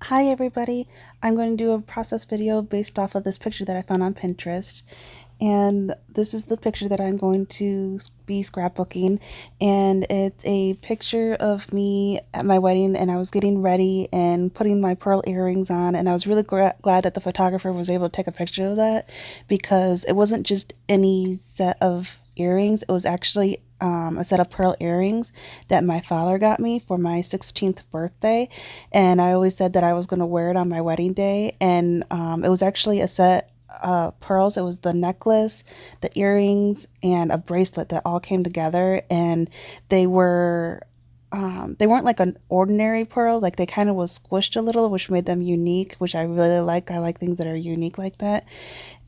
Hi everybody, I'm going to do a process video based off of this picture that I found on Pinterest, and this is the picture that I'm going to be scrapbooking, and it's a picture of me at my wedding, and I was getting ready and putting my pearl earrings on, and I was really glad that the photographer was able to take a picture of that because it wasn't just any set of earrings, it was actually a set of pearl earrings that my father got me for my 16th birthday, and I always said that I was going to wear it on my wedding day, and it was actually a set of pearls. It was the necklace, the earrings, and a bracelet that all came together, and they were they weren't like an ordinary pearl, like they kind of was squished a little, which made them unique, which I really like. I like things that are unique like that.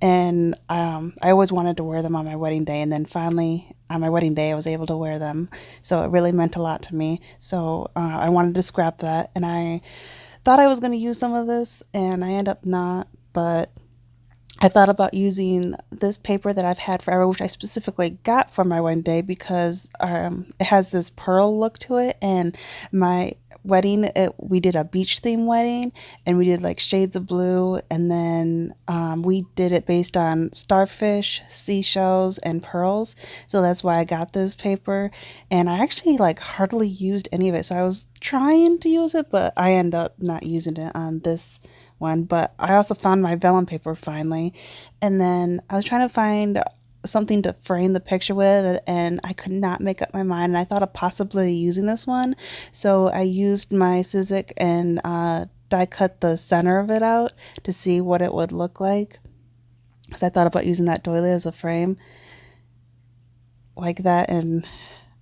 And I always wanted to wear them on my wedding day, and then finally on my wedding day I was able to wear them, so it really meant a lot to me. So I wanted to scrap that, and I thought I was going to use some of this, and I end up not, but I thought about using this paper that I've had forever, which I specifically got for my wedding day because it has this pearl look to it. And my wedding, we did a beach theme wedding, and we did like shades of blue, and then we did it based on starfish, seashells, and pearls. So that's why I got this paper, and I actually like hardly used any of it. So I was trying to use it, but I end up not using it on this one. But I also found my vellum paper finally, and then I was trying to find something to frame the picture with, and I could not make up my mind, and I thought of possibly using this one. So I used my Sizzix and die cut the center of it out to see what it would look like, because I thought about using that doily as a frame like that, and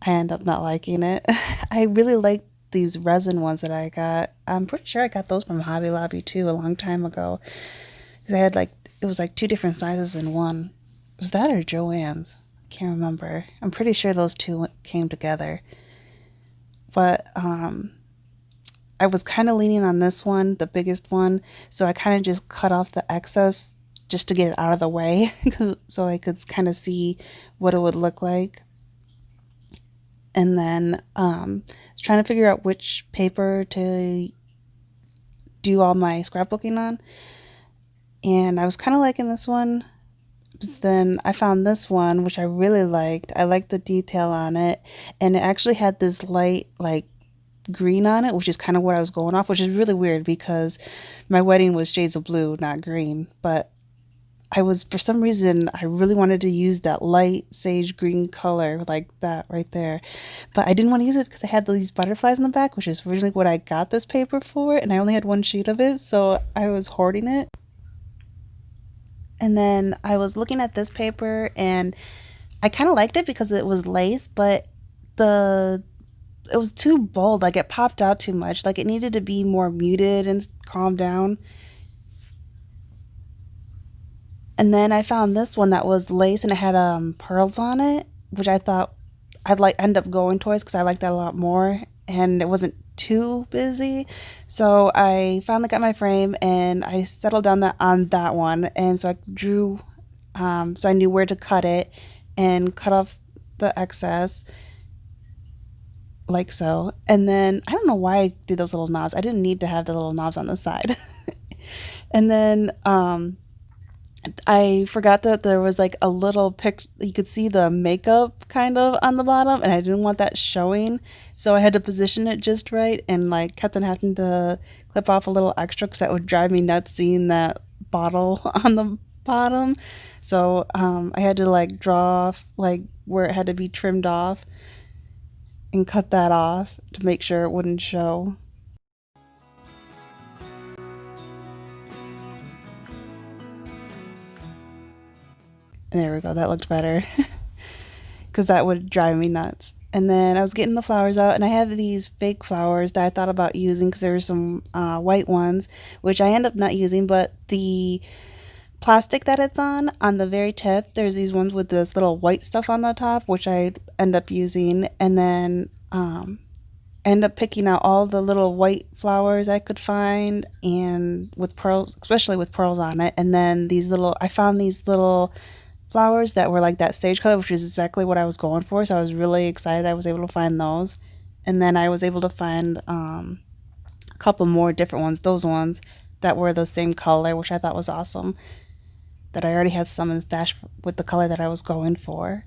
I end up not liking it. I really like these resin ones that I got. I'm pretty sure I got those from Hobby Lobby too a long time ago, because I had like, it was like two different sizes in one. Was that or Joann's? I can't remember. I'm pretty sure those two came together. But I was kind of leaning on this one, the biggest one, so I kind of just cut off the excess just to get it out of the way so I could kind of see what it would look like. And then I was trying to figure out which paper to do all my scrapbooking on, and I was kind of liking this one. But then I found this one which I really liked. I liked the detail on it, and it actually had this light like green on it, which is kind of what I was going off, which is really weird because my wedding was shades of blue, not green. But I was, for some reason, I really wanted to use that light sage green color like that right there. But I didn't want to use it because I had these butterflies in the back, which is originally what I got this paper for, and I only had one sheet of it, so I was hoarding it. And then I was looking at this paper, and I kind of liked it because it was lace, but the it was too bold, like it popped out too much, like it needed to be more muted and calm down. And then I found this one that was lace, and it had pearls on it, which I thought I'd like end up going towards because I like that a lot more, and it wasn't too busy. So I finally got my frame, and I settled down on that one, and so I drew, so I knew where to cut it and cut off the excess like so. And then I don't know why I did those little knobs. I didn't need to have the little knobs on the side. And then I forgot that there was like a little pic, you could see the makeup kind of on the bottom, and I didn't want that showing, so I had to position it just right, and like kept on having to clip off a little extra because that would drive me nuts seeing that bottle on the bottom. So I had to like draw off like where it had to be trimmed off and cut that off to make sure it wouldn't show. There we go, that looked better. Because that would drive me nuts. And then I was getting the flowers out, and I have these fake flowers that I thought about using because there were some white ones, which I end up not using, but the plastic that it's on the very tip, there's these ones with this little white stuff on the top, which I end up using. And then end up picking out all the little white flowers I could find, and with pearls, especially with pearls on it. And then I found these little flowers that were like that sage color, which is exactly what I was going for. So I was really excited I was able to find those. And then I was able to find couple more different ones, those ones that were the same color, which I thought was awesome. That I already had some in stash with the color that I was going for.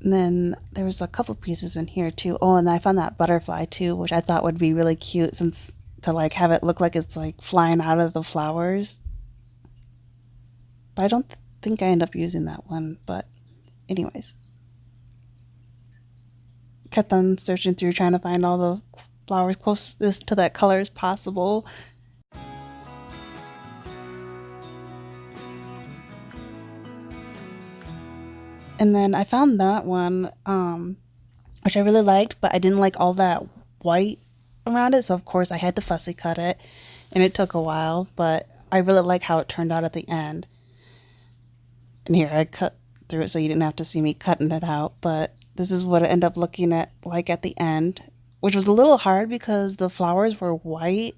And then there was a couple pieces in here too. Oh, and I found that butterfly too, which I thought would be really cute since to like have it look like it's like flying out of the flowers. But I don't think I end up using that one. But anyways, kept on searching through trying to find all the flowers closest to that color as possible. And then I found that one, which I really liked, but I didn't like all that white around it. So of course I had to fussy cut it, and it took a while, but I really like how it turned out at the end. And here I cut through it so you didn't have to see me cutting it out, but this is what it ended up looking at like at the end, which was a little hard because the flowers were white,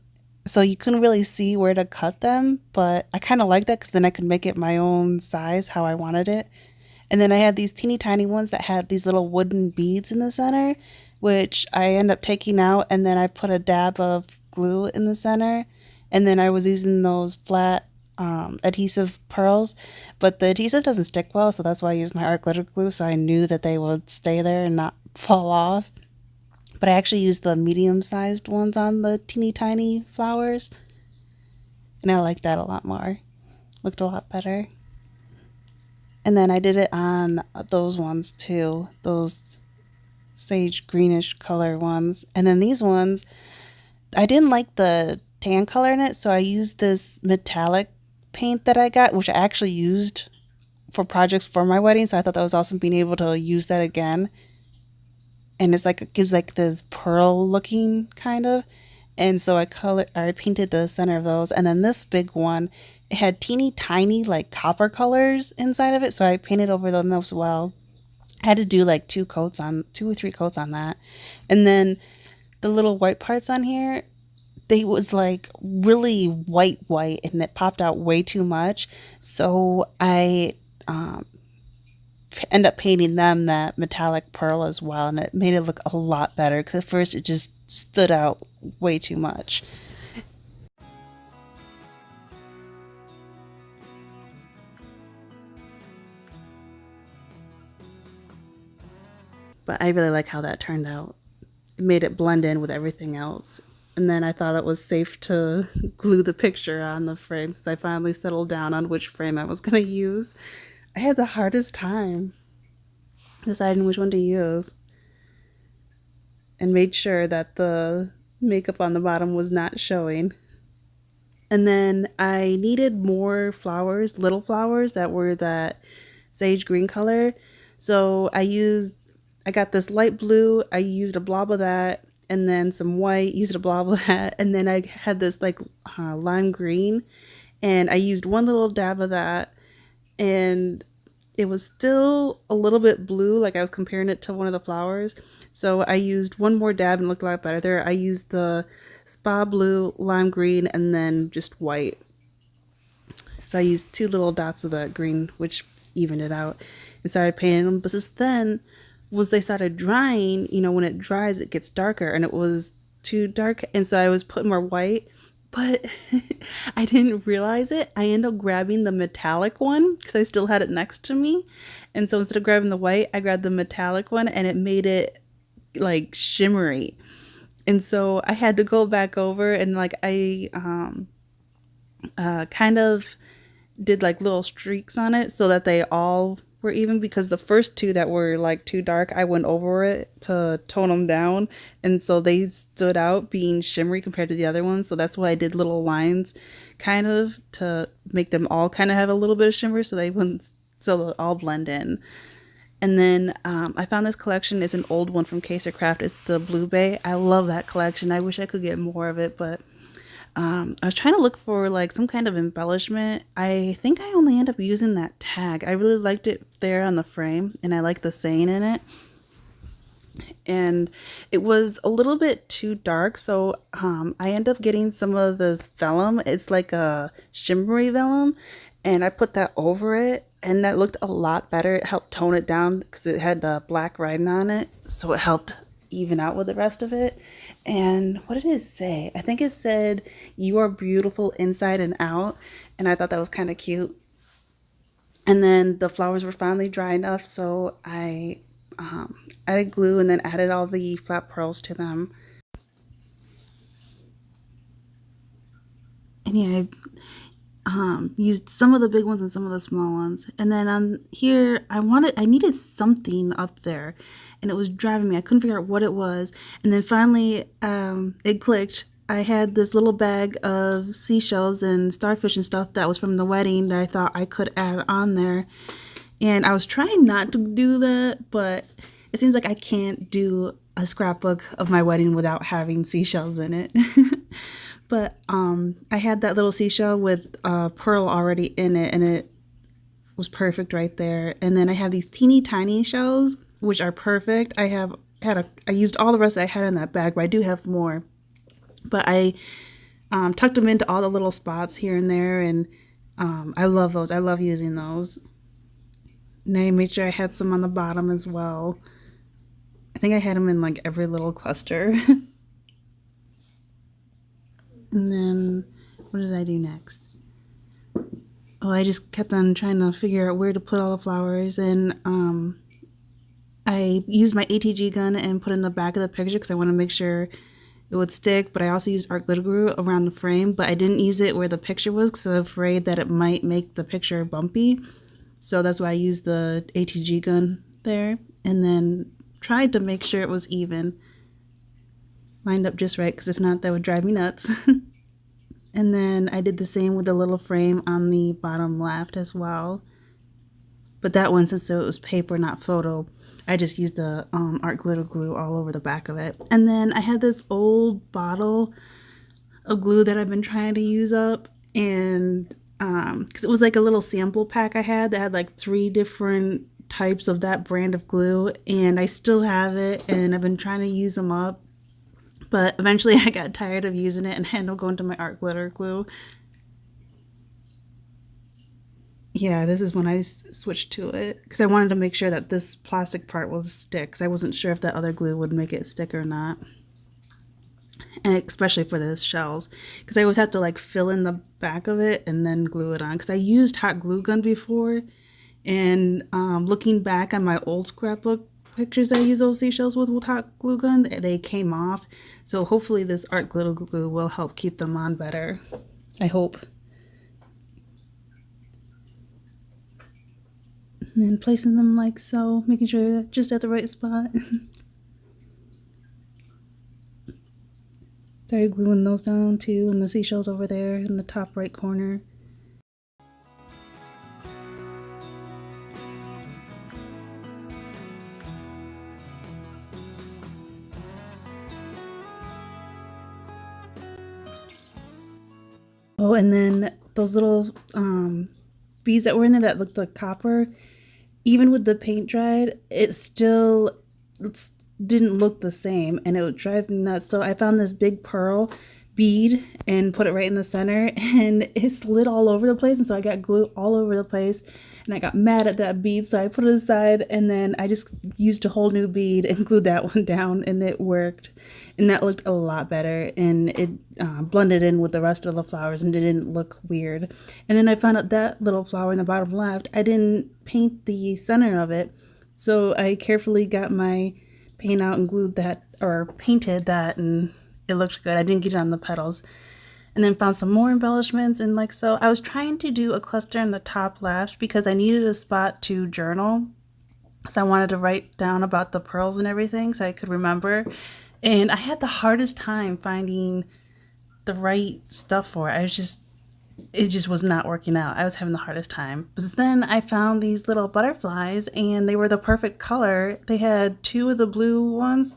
so you couldn't really see where to cut them, but I kind of like that because then I could make it my own size how I wanted it. And then I had these teeny tiny ones that had these little wooden beads in the center, which I end up taking out, and then I put a dab of glue in the center. And then I was using those flat adhesive pearls, but the adhesive doesn't stick well, so that's why I used my art glitter glue, so I knew that they would stay there and not fall off. But I actually used the medium-sized ones on the teeny tiny flowers, and I like that a lot more. Looked a lot better. And then I did it on those ones too, those sage greenish color ones. And then these ones, I didn't like the tan color in it, so I used this metallic paint that I got, which I actually used for projects for my wedding, so I thought that was awesome being able to use that again. And it's like, it gives like this pearl looking kind of. And so I painted the center of those. And then this big one, it had teeny tiny like copper colors inside of it, so I painted over them as well. I had to do like 2 or 3 coats on that. And then the little white parts on here, they was like really white and it popped out way too much. So I end up painting them that metallic pearl as well, and it made it look a lot better because at first it just stood out way too much. But I really like how that turned out. It made it blend in with everything else. And then I thought it was safe to glue the picture on the frame since I finally settled down on which frame I was going to use. I had the hardest time deciding which one to use, and made sure that the makeup on the bottom was not showing. And then I needed more flowers, little flowers that were that sage green color. So I got this light blue, I used a blob of that, and then some white, used a blob of that, and then I had this like lime green, and I used one little dab of that, and it was still a little bit blue, like I was comparing it to one of the flowers. So I used one more dab and it looked a lot better there. I used the spa blue, lime green, and then just white. So I used 2 little dots of the green, which evened it out, and started painting them. But since then, once they started drying, when it dries, it gets darker, and it was too dark. And so I was putting more white, but I didn't realize it. I ended up grabbing the metallic one because I still had it next to me. And so instead of grabbing the white, I grabbed the metallic one, and it made it like shimmery. And so I had to go back over and like I kind of did like little streaks on it so that they all were even, because the first 2 that were like too dark, I went over it to tone them down, and so they stood out being shimmery compared to the other ones. So that's why I did little lines kind of to make them all kind of have a little bit of shimmer so they wouldn't, so they'll all blend in. And then I found this collection. It's an old one from Caser Craft. It's the Blue Bay. I love that collection. I wish I could get more of it, but I was trying to look for like some kind of embellishment. I think I only end up using that tag. I really liked it there on the frame, and I like the saying in it. And it was a little bit too dark, so I end up getting some of this vellum. It's like a shimmery vellum, and I put that over it, and that looked a lot better. It helped tone it down because it had the black writing on it, so it helped even out with the rest of it. And what did it say? I think it said, "You are beautiful inside and out," and I thought that was kind of cute. And then the flowers were finally dry enough, so I added glue and then added all the flat pearls to them. And yeah, I used some of the big ones and some of the small ones. And then on here, I needed something up there, and it was driving me. I couldn't figure out what it was. And then finally, it clicked. I had this little bag of seashells and starfish and stuff that was from the wedding that I thought I could add on there. And I was trying not to do that, but it seems like I can't do a scrapbook of my wedding without having seashells in it. But I had that little seashell with pearl already in it, and it was perfect right there. And then I have these teeny tiny shells, which are perfect. I used all the rest that I had in that bag, but I do have more. But I tucked them into all the little spots here and there, and I love those. I love using those. And I made sure I had some on the bottom as well. I think I had them in like every little cluster. And then what did I do next? Oh, I just kept on trying to figure out where to put all the flowers, and I used my ATG gun and put in the back of the picture because I want to make sure it would stick, but I also used art glitter glue around the frame, but I didn't use it where the picture was because I was afraid that it might make the picture bumpy. So that's why I used the ATG gun there, and then tried to make sure it was even. Lined up just right, because if not, that would drive me nuts. And then I did the same with the little frame on the bottom left as well. But that one, since it was paper, not photo, I just used the art glitter glue all over the back of it. And then I had this old bottle of glue that I've been trying to use up, and because it was like a little sample pack I had that had like 3 different types of that brand of glue, and I still have it, and I've been trying to use them up. But eventually I got tired of using it and I ended up going to my art glitter glue. Yeah, this is when I switched to it because I wanted to make sure that this plastic part will stick, because I wasn't sure if that other glue would make it stick or not. And especially for the shells, because I always have to like fill in the back of it and then glue it on, because I used hot glue gun before, and looking back on my old scrapbook pictures I use those seashells with hot glue gun, they came off. So hopefully this art glitter glue will help keep them on better. I hope. And then placing them like so, making sure they're just at the right spot. Started gluing those down too, and the seashells over there in the top right corner. Oh, and then those little beads that were in there that looked like copper, even with the paint dried, it still didn't look the same, and it would drive me nuts. So I found this big pearl bead and put it right in the center, and it slid all over the place, and so I got glue all over the place, and I got mad at that bead, so I put it aside, and then I just used a whole new bead and glued that one down, and it worked. And that looked a lot better, and it blended in with the rest of the flowers, and it didn't look weird. And then I found out that little flower in the bottom left, I didn't paint the center of it, so I carefully got my paint out and glued that, or painted that, and it looked good. I didn't get it on the petals. And then found some more embellishments, and like so, I was trying to do a cluster in the top left because I needed a spot to journal, because I wanted to write down about the pearls and everything so I could remember. And I had the hardest time finding the right stuff for it. It just was not working out. I was having the hardest time. But then I found these little butterflies, and they were the perfect color. They had 2 of the blue ones,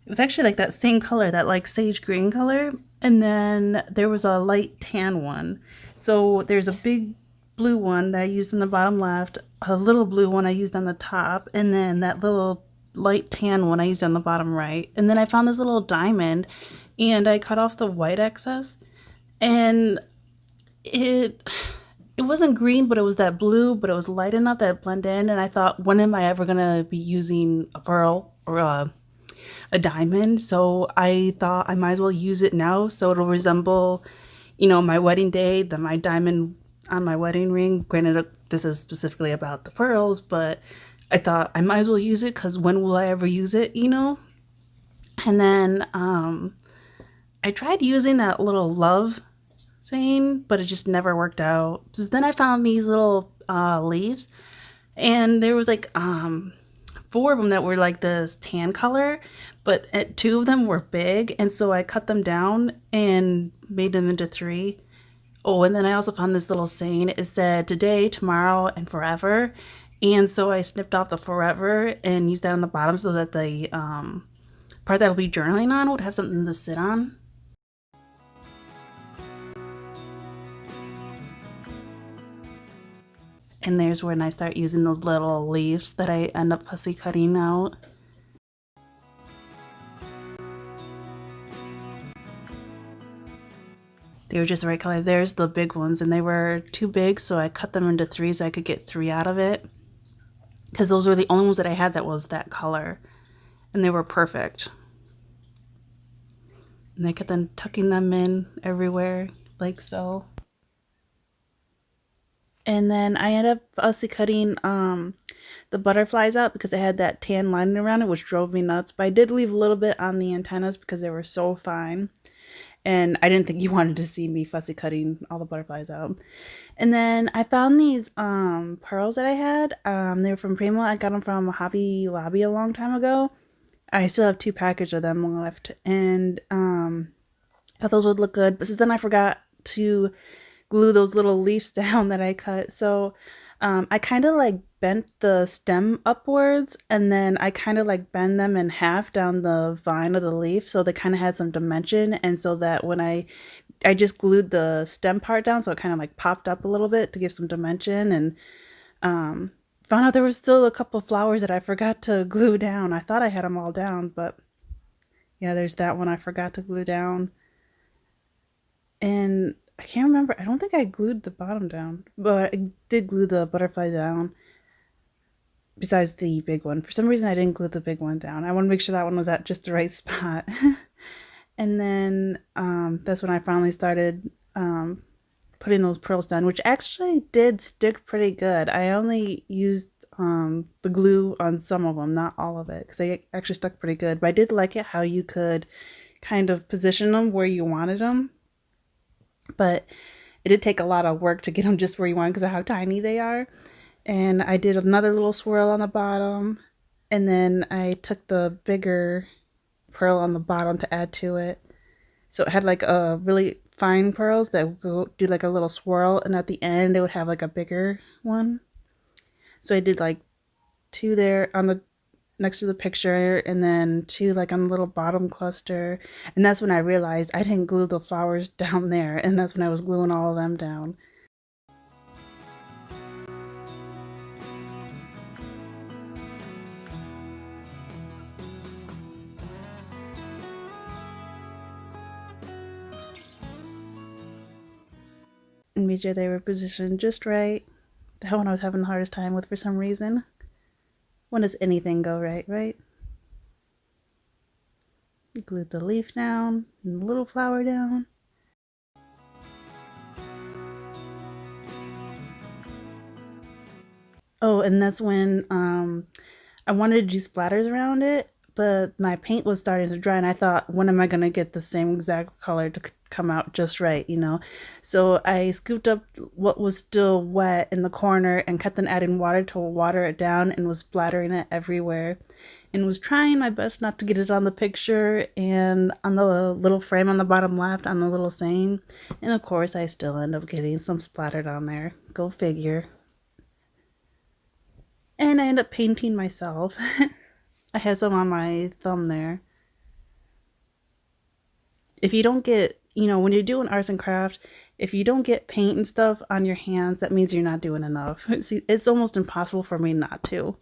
it was actually like that same color, that like sage green color. And then there was a light tan one. So there's a big blue one that I used in the bottom left, a little blue one I used on the top, and then that little light tan one I used on the bottom right. And then I found this little diamond, and I cut off the white excess, and it it wasn't green, but it was that blue, but it was light enough that it blended in. And I thought, when am I ever gonna be using a pearl or a diamond? So I thought I might as well use it now so it'll resemble, you know, my wedding day, my diamond on my wedding ring. Granted, this is specifically about the pearls, but I thought I might as well use it because when will I ever use it, you know? And then I tried using that little love saying, but it just never worked out. So then I found these little leaves, and there was like 4 of them that were like this tan color, but 2 of them were big, and so I cut them down and made them into 3. Oh, and then I also found this little saying. It said today, tomorrow, and forever. And so I snipped off the forever and used that on the bottom so that the part that I'll be journaling on would have something to sit on. And there's when I start using those little leaves that I end up fussy cutting out. They were just the right color. There's the big ones, and they were too big, so I cut them into 3 so I could get 3 out of it. Because those were the only ones that I had that was that color. And they were perfect. And I kept on tucking them in everywhere, like so. And then I ended up fussy cutting the butterflies out because it had that tan lining around it, which drove me nuts. But I did leave a little bit on the antennas because they were so fine. And I didn't think you wanted to see me fussy cutting all the butterflies out. And then I found these pearls that I had. They were from Primo. I got them from Hobby Lobby a long time ago. I still have 2 packages of them left. And I thought those would look good. But since then I forgot to glue those little leaves down that I cut. So I kind of like bent the stem upwards, and then I kind of like bend them in half down the vine of the leaf so they kind of had some dimension, and so that when I just glued the stem part down so it kind of like popped up a little bit to give some dimension. And found out there was still a couple flowers that I forgot to glue down. I thought I had them all down, but yeah, there's that one I forgot to glue down. And I can't remember. I don't think I glued the bottom down, but I did glue the butterfly down besides the big one. For some reason, I didn't glue the big one down. I want to make sure that one was at just the right spot. And then that's when I finally started putting those pearls down, which actually did stick pretty good. I only used the glue on some of them, not all of it, because they actually stuck pretty good. But I did like it how you could kind of position them where you wanted them. But it did take a lot of work to get them just where you want because of how tiny they are. And I did another little swirl on the bottom, and then I took the bigger pearl on the bottom to add to it. So it had like a really fine pearls that would go do like a little swirl, and at the end it would have like a bigger one. So I did like 2 there on the next to the picture, and then 2 like on the little bottom cluster. And that's when I realized I didn't glue the flowers down there, and that's when I was gluing all of them down. And made sure they were positioned just right. That one I was having the hardest time with for some reason. When does anything go right, right? Glued the leaf down and the little flower down. Oh, and that's when I wanted to do splatters around it, but my paint was starting to dry, and I thought, when am I going to get the same exact color to come out just right, you know? So I scooped up what was still wet in the corner and kept on adding water to water it down, and was splattering it everywhere, and was trying my best not to get it on the picture and on the little frame on the bottom left on the little saying. And of course I still end up getting some splattered on there. Go figure. And I end up painting myself. I had some on my thumb there. If you don't get, you know, when you're doing arts and craft, if you don't get paint and stuff on your hands, that means you're not doing enough. See, it's almost impossible for me not to.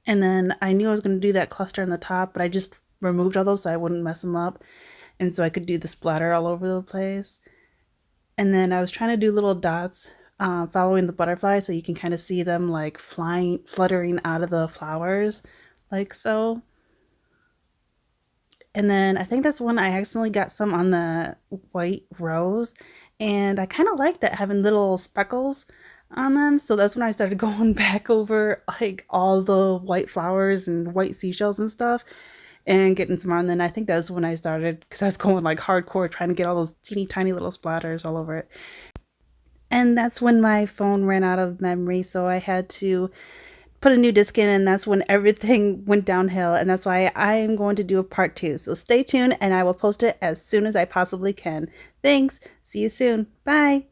And then I knew I was going to do that cluster on the top, but I just removed all those so I wouldn't mess them up. and so I could do the splatter all over the place. And then I was trying to do little dots following the butterfly so you can kind of see them like flying, fluttering out of the flowers, like so. And then I think that's when I accidentally got some on the white rose. And I kind of like that having little speckles on them. So that's when I started going back over like all the white flowers and white seashells and stuff and getting some on. And then I think that's when I started, because I was going like hardcore trying to get all those teeny tiny little splatters all over it. And that's when my phone ran out of memory. So I had to put a new disc in, and that's when everything went downhill. And that's why I am going to do a part 2. So stay tuned and I will post it as soon as I possibly can. Thanks. See you soon. Bye.